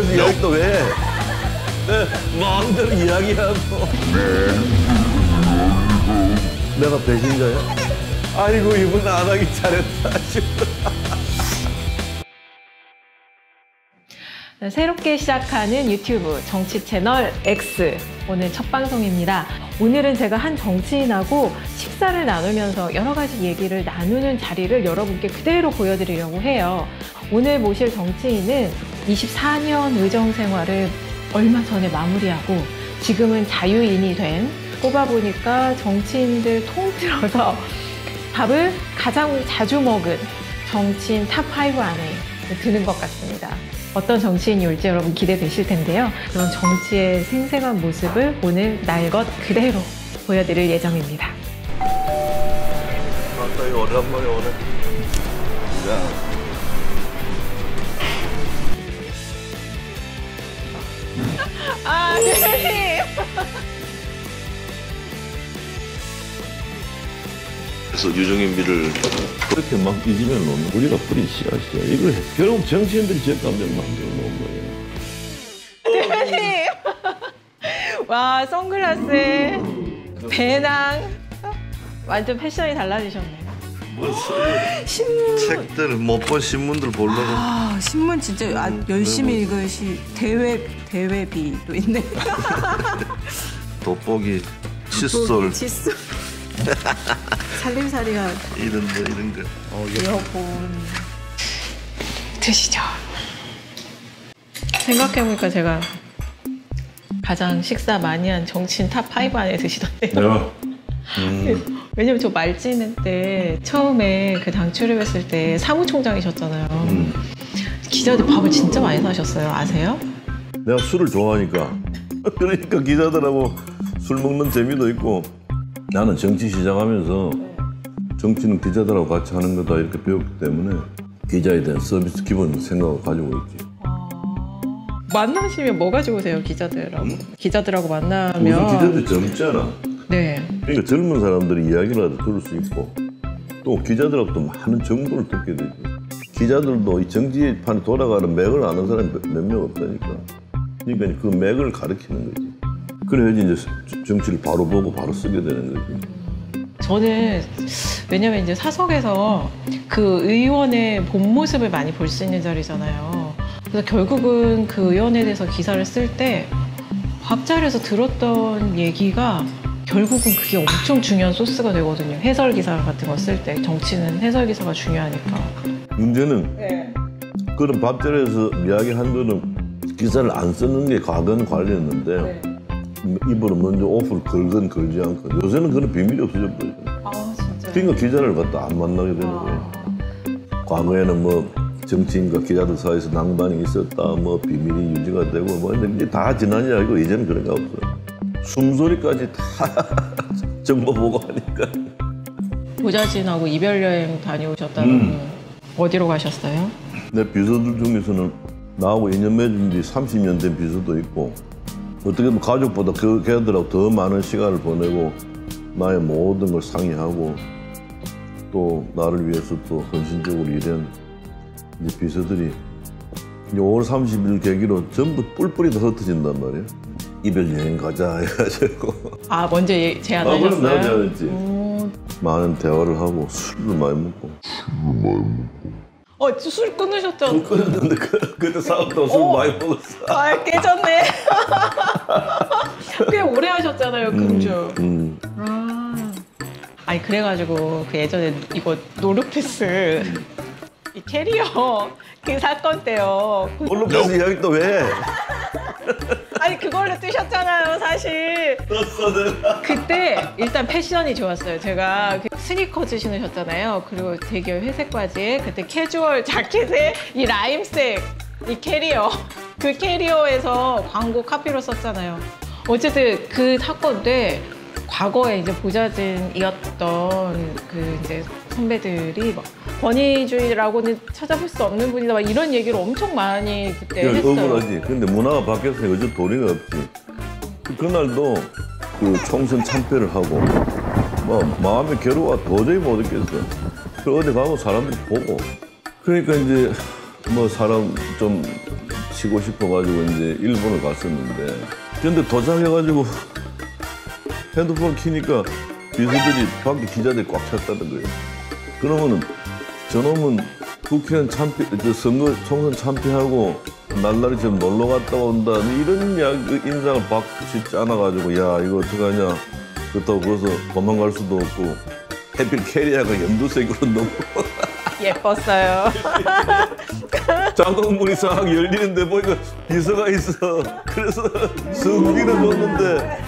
앞에서 이야기 또 왜? 네, 마음대로 이야기하고. 내가 배신자야? 아이고, 이분 안 하기 잘했다. 새롭게 시작하는 유튜브 정치 채널 X, 오늘 첫 방송입니다. 오늘은 제가 한 정치인하고 식사를 나누면서 여러 가지 얘기를 나누는 자리를 여러분께 그대로 보여드리려고 해요. 오늘 모실 정치인은 24년 의정 생활을 얼마 전에 마무리하고 지금은 자유인이 된, 꼽아보니까 정치인들 통틀어서 밥을 가장 자주 먹은 정치인 탑5 안에 드는 것 같습니다. 어떤 정치인이 올지 여러분 기대되실 텐데요. 그런 정치의 생생한 모습을 오늘 날 것 그대로 보여드릴 예정입니다. 맞다, 이거 오랜만에 오네. 아, 대표님! 그래서 유종인비를 그렇게 막 뒤집어 놓는 우리가 뿌리 씨앗이야. 이걸 결국 정치인들이 제 감정 만들어 놓은 거예요. 대표님! 와, 선글라스에 배낭. 완전 패션이 달라지셨네요. 신문. 책들, 못 본 신문들 보려고. 아, 신문 진짜 열심히 읽으시. 대회비도 있네. 돋보기, 칫솔. 칫솔. 살림살이가 이런 거. 이어폰. 드시죠. 생각해보니까 제가 가장 식사 많이 한 정치인 탑5 안에 드시던데요. 왜냐면 저 말찌는 때 처음에 그 당 출입했을 때 사무총장이셨잖아요. 기자들 밥을 진짜 많이 사셨어요. 아세요? 내가 술을 좋아하니까. 그러니까 기자들하고 술 먹는 재미도 있고. 나는 정치 시작하면서 정치는 기자들하고 같이 하는 거다 이렇게 배웠기 때문에 기자에 대한 서비스 기본 생각을 가지고 있지. 만나시면 뭐 가지고 오세요, 기자들하고? 기자들하고 만나면. 요즘 기자들 젊잖아. 네. 그러니까 젊은 사람들이 이야기라도 들을 수 있고 또 기자들하고 또 많은 정보를 듣게 되죠. 기자들도 이 정치판이 돌아가는 맥을 아는 사람이 몇 명 없다니까. 그러니까 그 맥을 가르치는 거지. 그래야지 이제 정치를 바로 보고 바로 쓰게 되는 거지. 저는 왜냐면 이제 사석에서 그 의원의 본 모습을 많이 볼 수 있는 자리잖아요. 그래서 결국은 그 의원에 대해서 기사를 쓸 때 밥자리에서 들었던 얘기가 결국은 그게 엄청 중요한 소스가 되거든요. 해설 기사 같은 거 쓸 때 정치는 해설 기사가 중요하니까. 문제는 네. 그런 밥자리에서 이야기한 거는 기사를 안 쓰는 게 과거는 관리였는데 네. 입으로 먼저 오프를 걸건 걸지 않건 요새는 그런 비밀이 없어져 버리잖아요. 아, 진짜요? 그러니까 기자를 갖다 안 만나게 되는 거예요. 과거에는 뭐 정치인과 기자들 사이에서 낭만이 있었다, 뭐 비밀이 유지가 되고 뭐 이제 다 지난 이야기고 이제는 그런 게 없어요. 숨소리까지 다 정보 보고 하니까. 보좌진하고 이별 여행 다녀오셨다는 어디로 가셨어요? 내 비서들 중에서는 나하고 인연 맺은 지 30년 된 비서도 있고 어떻게 보면 가족보다 걔들하고 더 많은 시간을 보내고 나의 모든 걸 상의하고 또 나를 위해서 또 헌신적으로 일한 이제 비서들이 5월 30일 계기로 전부 뿔뿔이 다 흩어진단 말이에요. 이별 여행 가자 해가지고. 아, 먼저 제안하셨어요? 그럼 내가 제안했지. 많은 대화를 하고 술을 많이 먹고. 술 끊으셨죠? 술 끊었는데 그때 사업도 술 많이 먹었어. 아, 깨졌네. 꽤 오래 하셨잖아요, 금주. 아니, 그래가지고 그 예전에 이거 노르패스 이 캐리어 그 사건 때요. 노르패스 이야기 또 왜? 아니, 그걸로 뜨셨잖아요, 사실. 떴어, 내가. 그때 일단 패션이 좋았어요. 제가 스니커즈 신으셨잖아요. 그리고 되게 회색 바지에 그때 캐주얼 자켓에 이 라임색 이 캐리어, 그 캐리어에서 광고 카피로 썼잖아요. 어쨌든 그 사건 때 과거에 이제 보좌진이었던 그 이제 선배들이 막 권위주의라고는 찾아볼 수 없는 분이다 막 이런 얘기를 엄청 많이 그때 했어요. 억울하지. 근데 문화가 바뀌었으니까 요즘 도리가 없지. 그날도 그 총선 참패를 하고 뭐 마음이 괴로워 도저히 못 있겠어. 그 어디 가고 사람들이 보고 그러니까 이제 뭐 사람 좀 치고 싶어가지고 이제 일본을 갔었는데 근데 도착해가지고 핸드폰을 키니까 비서들이 밖에 기자들이 꽉 찼다는 거예요. 그러면은 저놈은 국회의원 참패, 선거 총선 참패하고 날라리 지금 놀러 갔다 온다 이런 인상을 받지 않아가지고 야 이거 어떡하냐 그렇다고 거기서 도망갈 수도 없고 해필 캐리어가 연두색으로 너무 예뻤어요. 자동문이 싹 열리는데 보니까 비서가 있어. 그래서 승기를 줬는데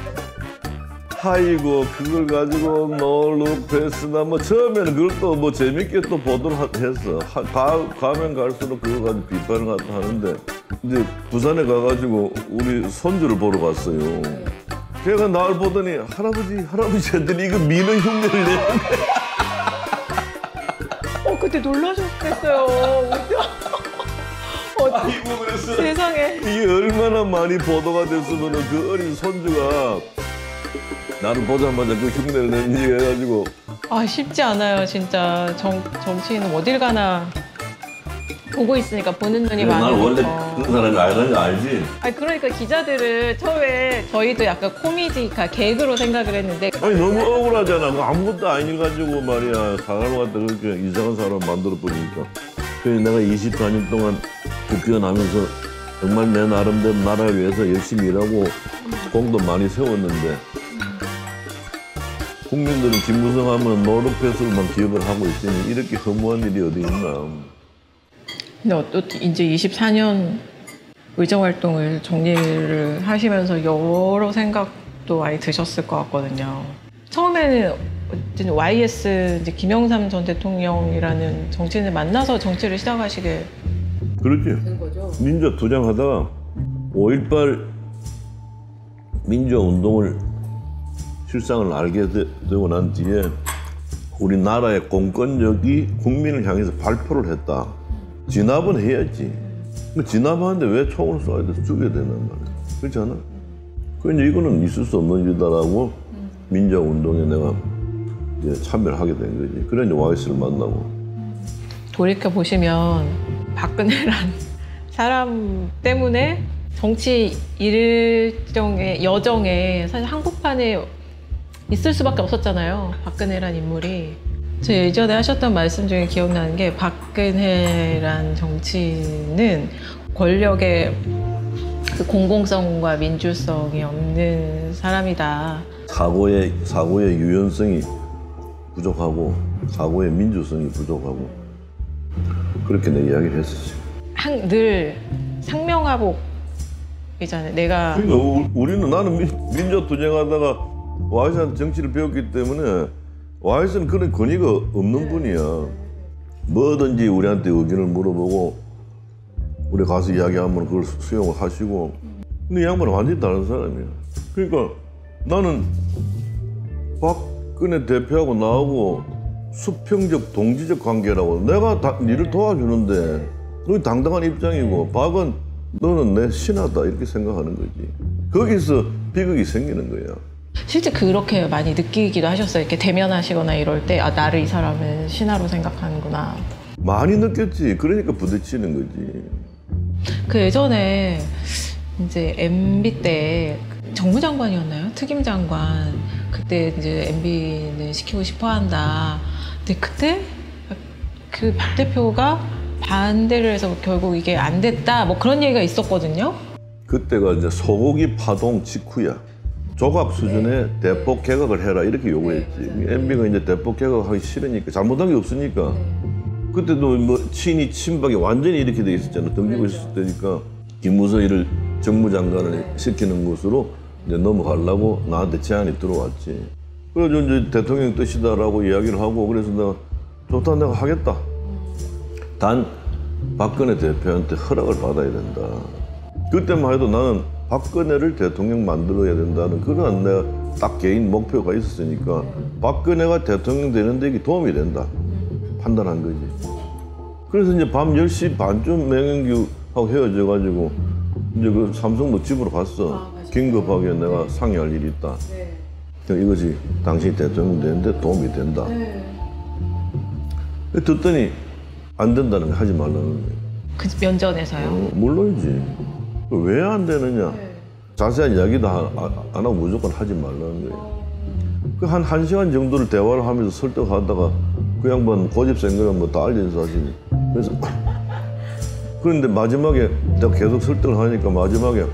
아이고 그걸 가지고 노룩 패스나 뭐 처음에는 그걸 또 뭐 재밌게 또 보도를 했어. 가면 갈수록 그거 가지고 비판을 갖다 하는데 이제 부산에 가가지고 우리 손주를 보러 갔어요. 걔가 나를 보더니 할아버지 했더니 이거 미는 흉내를 내는데 그때 놀라셨겠어요. 아이고 그랬어. 세상에. 이게 얼마나 많이 보도가 됐으면 그 어린 손주가 나를 보자마자 그 흉내를 내는지 해가지고 쉽지 않아요. 진짜 정치인은 어딜 가나 보고 있으니까 보는 눈이 많아서. 나는 원래 그런 사람이 알다는 거 알지? 그러니까 기자들은 처음에 저희도 약간 코미디카 개그로 생각을 했는데 아니 너무 억울하잖아. 아무것도 아닌 가지고 말이야. 사람을 갖다 그렇게 이상한 사람 만들어 버리니까. 그래서 내가 24년 동안 국회의원 하면서 정말 내 나름대로 나라를 위해서 열심히 일하고 공도 많이 세웠는데 국민들은 김무성 하면 노룩패스로만 기억을 하고 있으니 이렇게 허무한 일이 어디 있나. 근데 어떻게 이제 24년 의정활동을 정리를 하시면서 여러 생각도 많이 드셨을 것 같거든요. 처음에는 YS 이제 김영삼 전 대통령이라는 정치인을 만나서 정치를 시작하시게 그렇지. 된 거죠. 민주화 투쟁하다가 5.18 민주화 운동을 실상을 알게 되고 난 뒤에 우리나라의 공권력이 국민을 향해서 발표를 했다. 진압은 해야지. 진압하는데 왜 총을 쏴야 돼서 죽여야 되는 말이야. 그렇지 않아? 그런데 이거는 있을 수 없는 일이다라고 민주화 운동에 내가 이제 참여를 하게 된 거지. 그래 이제 YS를 만나고. 돌이켜 보시면 박근혜란 사람 때문에 정치 일정의 여정에 사실 한복판에 있을 수밖에 없었잖아요. 박근혜란 인물이. 저 예전에 하셨던 말씀 중에 기억나는 게 박근혜란 정치인은 권력의 그 공공성과 민주성이 없는 사람이다. 사고의 유연성이 부족하고 사고의 민주성이 부족하고 그렇게 내 이야기를 했었지. 늘 상명하복이잖아요. 내가 그러니까 나는 민주화 투쟁하다가 YS한테 정치를 배웠기 때문에 YS는 그런 권위가 없는 분이야. 뭐든지 우리한테 의견을 물어보고 우리 가서 이야기하면 그걸 수용을 하시고. 근데 이 양반은 완전히 다른 사람이야. 그러니까 나는 박근혜 대표하고 나하고 수평적 동지적 관계라고. 내가 니를 도와주는데 너 당당한 입장이고 박은 너는 내 신하다 이렇게 생각하는 거지. 거기서 비극이 생기는 거야. 실제 그렇게 많이 느끼기도 하셨어요. 이렇게 대면하시거나 이럴 때 나를 이 사람은 신하로 생각하는구나. 많이 느꼈지. 그러니까 부딪히는 거지. 그 예전에 이제 MB 때 정무장관이었나요? 특임장관. 그때 이제 MB는 시키고 싶어 한다. 근데 그때 그 박 대표가 반대를 해서 결국 이게 안 됐다. 뭐 그런 얘기가 있었거든요. 그때가 이제 소고기 파동 직후야. 조각 수준의 대폭 개각을 해라 이렇게 요구했지. MB가 이제 대폭 개각하기 싫으니까 잘못한 게 없으니까. 그때도 뭐 친이 친박이 완전히 이렇게 돼 있었잖아. 덤비고 있을 때니까 김무성이를 정무장관을 시키는 것으로 이제 넘어가려고 나한테 제안이 들어왔지. 그래서 이제 대통령 뜻이다라고 이야기를 하고 그래서 내가 좋다 내가 하겠다. 단 박근혜 대표한테 허락을 받아야 된다. 그때만 해도 나는 박근혜를 대통령 만들어야 된다는 그런 내가 딱 개인 목표가 있었으니까 박근혜가 대통령 되는데 이게 도움이 된다 판단한 거지. 그래서 이제 밤 10시 반쯤 맹영규하고 헤어져가지고 이제 그 삼성도 집으로 갔어. 긴급하게 내가 상의할 일이 있다. 이것이 당신이 대통령 되는데 도움이 된다. 듣더니 안 된다는 거 하지 말라는 거예요. 그 면전에서요? 물론이지. 왜 안 되느냐? 자세한 이야기도 안 하고 무조건 하지 말라는 거예요. 그 한 시간 정도를 대화를 하면서 설득하다가 그 양반 고집 센 거는 뭐 다 알려진 사실이. 그래서 그런데 마지막에 내가 계속 설득을 하니까 마지막에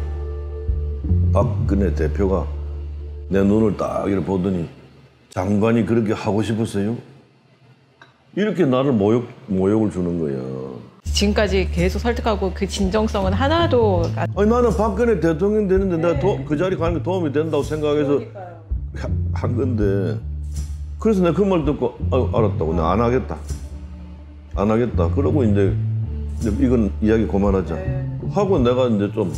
박근혜 대표가 내 눈을 딱 이렇게 보더니 장관이 그렇게 하고 싶었어요? 이렇게 나를 모욕을 주는 거야. 지금까지 계속 설득하고 그 진정성은 하나도 아니 나는 박근혜 대통령 되는데 내가 그 자리 가는 게 도움이 된다고 생각해서 한 건데 그래서 내가 그 말 듣고 알았다고 내가 안 하겠다 그러고 이제 이건 이야기 그만하자 하고 내가 이제 좀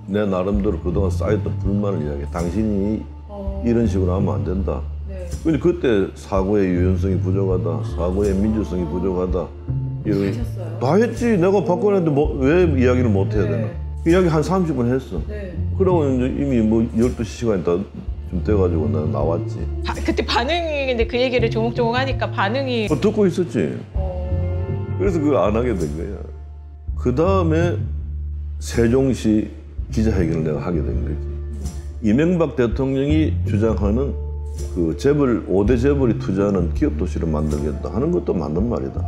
내 나름대로 그동안 쌓였던 불만을 이야기해. 당신이 이런 식으로 하면 안 된다. 근데 그때 사고의 유연성이 부족하다, 사고의 민주성이 부족하다 이런 다 했지. 내가 박근혜한테 왜 이야기를 못 해야 되나? 이야기 한 30분 했어. 그러고 이제 이미 뭐 12시 시간이 다 좀 돼가지고 나는 나왔지. 그때 반응이 근데 그 얘기를 조목조목 하니까 반응이 듣고 있었지. 그래서 그걸 안 하게 된 거야. 그 다음에 세종시 기자회견을 내가 하게 된 거지. 이명박 대통령이 주장하는 그 재벌 5대 재벌이 투자하는 기업 도시를 만들겠다 하는 것도 맞는 말이다.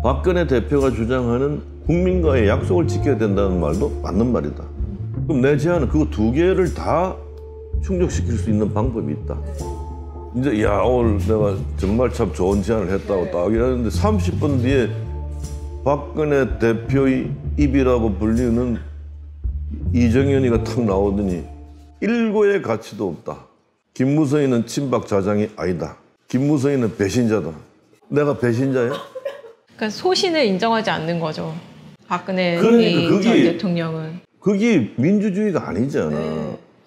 박근혜 대표가 주장하는 국민과의 약속을 지켜야 된다는 말도 맞는 말이다. 그럼 내 제안은 그거 두 개를 다 충족시킬 수 있는 방법이 있다. 이제 야 오늘 내가 정말 참 좋은 제안을 했다고 딱 이러는데 30분 뒤에 박근혜 대표의 입이라고 불리는 이정현이가 탁 나오더니 일고의 가치도 없다. 김무성이는 친박 자장이 아니다. 김무성이는 배신자다. 내가 배신자야? 그러니까 소신을 인정하지 않는 거죠. 박근혜 그러니까 전 대통령은. 그게 민주주의가 아니잖아.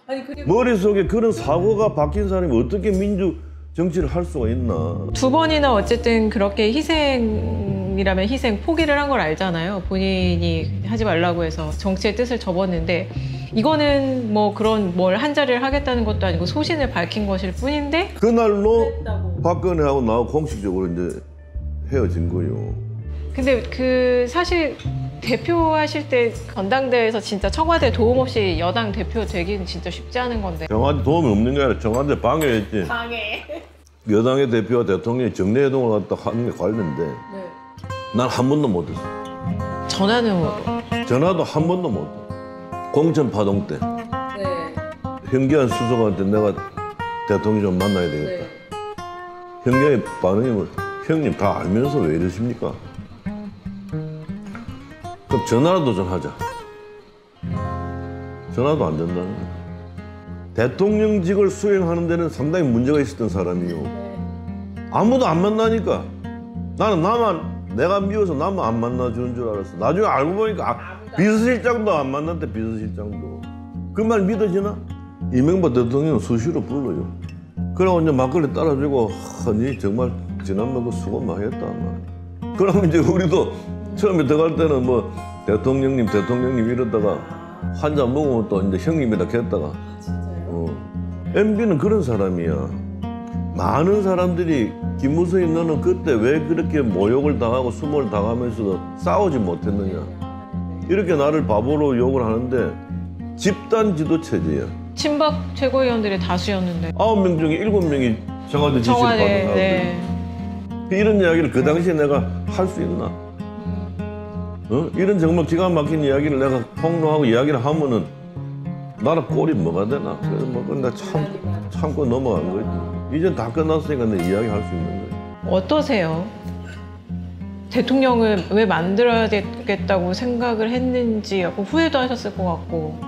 아니, 머릿속에 그런 사고가 박힌 사람이 어떻게 민주 정치를 할 수가 있나. 두 번이나 어쨌든 그렇게 희생이라면 희생 포기를 한 걸 알잖아요. 본인이 하지 말라고 해서 정치의 뜻을 접었는데 이거는 뭐 그런 뭘 한 자리를 하겠다는 것도 아니고 소신을 밝힌 것일 뿐인데 그날로 박근혜하고 나하고 공식적으로 이제 헤어진 거예요. 근데 그 사실 대표하실 때 전당대회에서 진짜 청와대 도움 없이 여당 대표 되기는 진짜 쉽지 않은 건데. 청와대 도움이 없는 게 아니라 청와대 방해했지. 방해. 여당의 대표와 대통령이 정례회동을 갖다 하는 게 관련인데 난 한 번도 못했어. 전화는 전화도 한 번도 못해. 공천파동 때 현기환 수석한테 내가 대통령 좀 만나야 되겠다. 현기환의 반응이 뭐 형님 다 알면서 왜 이러십니까? 그럼 전화라도 좀 하자. 전화도 안 된다는 거야. 대통령직을 수행하는 데는 상당히 문제가 있었던 사람이요. 아무도 안 만나니까 나는 내가 미워서 나만 안 만나주는 줄 알았어. 나중에 알고 보니까 비서실장도 안 만났대. 비서실장도. 그 말 믿어지나? 이명박 대통령은 수시로 불러요. 그러고 이제 막걸리 따라주고 니 정말 지난번 그 수고 많이 했다. 그럼 이제 우리도 처음에 들어갈 때는 뭐 대통령님 이러다가 한 잔 먹으면 또 이제 형님이다 했다가 MB는 그런 사람이야. 많은 사람들이 김무성이 너는 그때 왜 그렇게 모욕을 당하고 수모를 당하면서도 싸우지 못했느냐 이렇게 나를 바보로 욕을 하는데 집단 지도 체제야. 친박 최고위원들의 다수였는데 9명 중에 7명이 청와대 지시를 받는 사람들. 이런 이야기를 그 당시에 내가 할 수 있나? 이런 정말 기가 막힌 이야기를 내가 폭로하고 이야기를 하면은 나라 꼴이 뭐가 되나? 그래서 뭐 근데 참고 넘어간 거지. 이제 다 끝났으니까 내 이야기 할 수 있는 거야. 어떠세요? 대통령을 왜 만들어야 되겠다고 생각을 했는지 약간 후회도 하셨을 것 같고.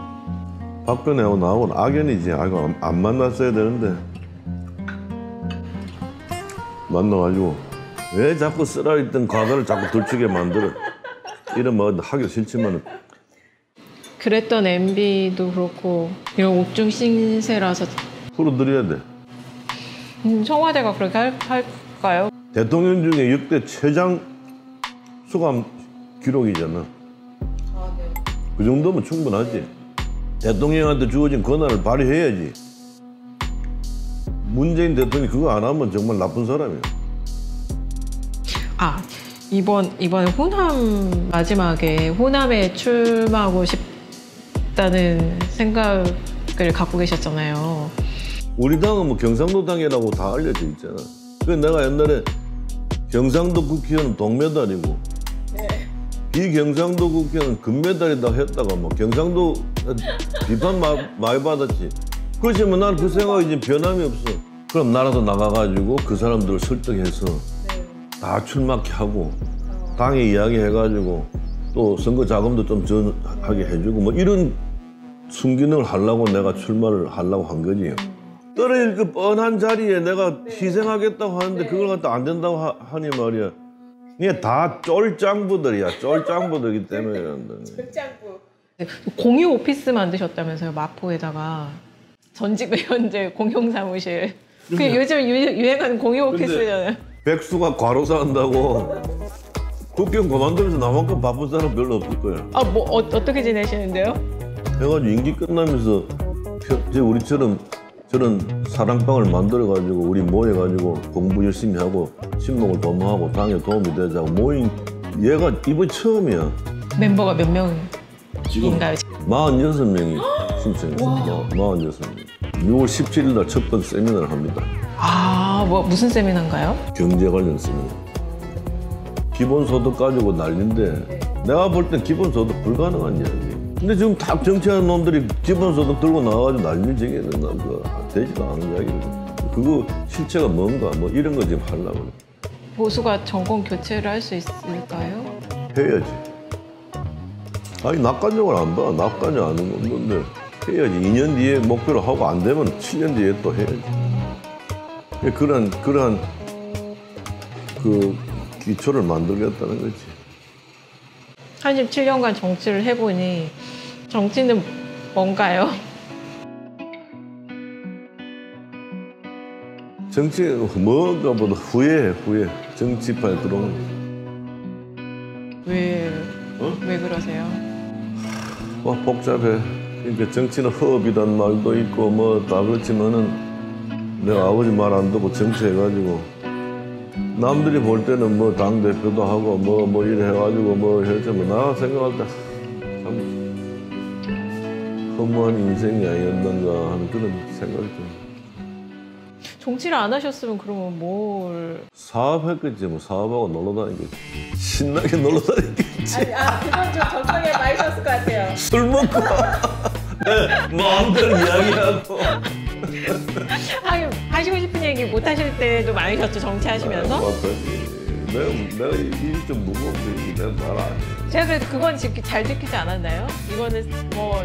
박근혜하고 나하고는 악연이지. 아이고 안 만났어야 되는데 만나가지고 왜 자꾸 쓰라렸던 과거를 자꾸 들추게 만들어. 이런 뭐 하기 싫지만은. 그랬던 MB도 그렇고 이런 옥중 신세라서 풀어드려야 돼. 청와대가 그렇게 할까요? 대통령 중에 역대 최장 수감 기록이잖아. 그 정도면 충분하지. 대통령한테 주어진 권한을 발휘해야지. 문재인 대통령이 그거 안 하면 정말 나쁜 사람이야. 이번 호남 마지막에 호남에 출마하고 싶다는 생각을 갖고 계셨잖아요. 우리 당은 뭐 경상도 당이라고 다 알려져 있잖아. 그래서 내가 옛날에 경상도 국회의원 동메달이고 비경상도 국회의원 금메달이다 했다가 뭐 경상도 비판 많이 받았지. 그렇지만 나는 그 생각이 지금 변함이 없어. 그럼 나라도 나가가지고 그 사람들을 설득해서 다 출마케 하고 당에 이야기해가지고 또 선거 자금도 좀 전하게 해주고 뭐 이런 순기능을 하려고 내가 출마를 하려고 한 거지. 떨어질 그 뻔한 자리에 내가 희생하겠다고 하는데 그걸 갖다 안 된다고 하니 말이야. 이게 다 쫄짱부들이야. 쫄짱부들이기 때문에 그런다. 공유 오피스 만드셨다면서요, 마포에다가. 전직 의원들 공용 사무실. 그 요즘 유행하는 공유 오피스잖아요. 백수가 과로사 한다고 국회의원 그만두면서 나만큼 바쁜 사람 별로 없을 거야. 아, 뭐 어떻게 지내시는데요? 해가지고 임기 끝나면서 이제 우리처럼 저런 사랑방을 만들어가지고 우리 모여가지고 공부 열심히 하고 친목을 도모하고 당에 도움이 되자고 모인 얘가 이번 처음이야. 멤버가 몇 명인가요? 46명이 신청했어. 46명. 6월 17일 날 첫 번째 세미나를 합니다. 아, 뭐 무슨 세미나인가요? 경제 관련 세미나. 기본소득 가지고 난리인데 내가 볼 땐 기본소득 불가능한 이야기. 근데 지금 다 정치하는 놈들이 기본소득 들고 나와가지고 난리 지게는 되지도 않은 이야기를. 그거 실체가 뭔가 뭐 이런 거 지금 하려고 그래. 보수가 정권 교체를 할 수 있을까요? 해야지. 아니 낙관적을 안 봐. 낙관적 안 없는데 해야지. 2년 뒤에 목표로 하고 안 되면 7년 뒤에 또 해야지. 그러한 그 기초를 만들겠다는 거지. 37년간 정치를 해보니 정치는 뭔가요? 정치 뭔가 보다 후회. 정치판에 들어오는. 왜 그러세요? 와 복잡해. 그러니까 정치는 허업이란 말도 있고 뭐 다 그렇지만은 내가 아버지 말 안 듣고 정치해가지고 남들이 볼 때는 뭐 당 대표도 하고 뭐 이래 해가지고 뭐 했지만 나 생각할 때 참 허무한 인생이 아니었는가 하는 그런 생각이 좀. 정치를 안 하셨으면 그러면 뭘? 사업했겠지. 뭐 사업하고 놀러 다니겠지. 신나게 놀러 다니겠지. 그건 좀 적성에 맞으셨을 것 같아요. 술 먹고 네, 마음대로 이야기하고. 하시고 싶은 얘기 못 하실 때도 많으셨죠, 정치하시면서? 내가 일이 좀 무거운 게 내가 잘 아니. 제가 그래도 그건 잘 지키지 않았나요? 이거는 뭐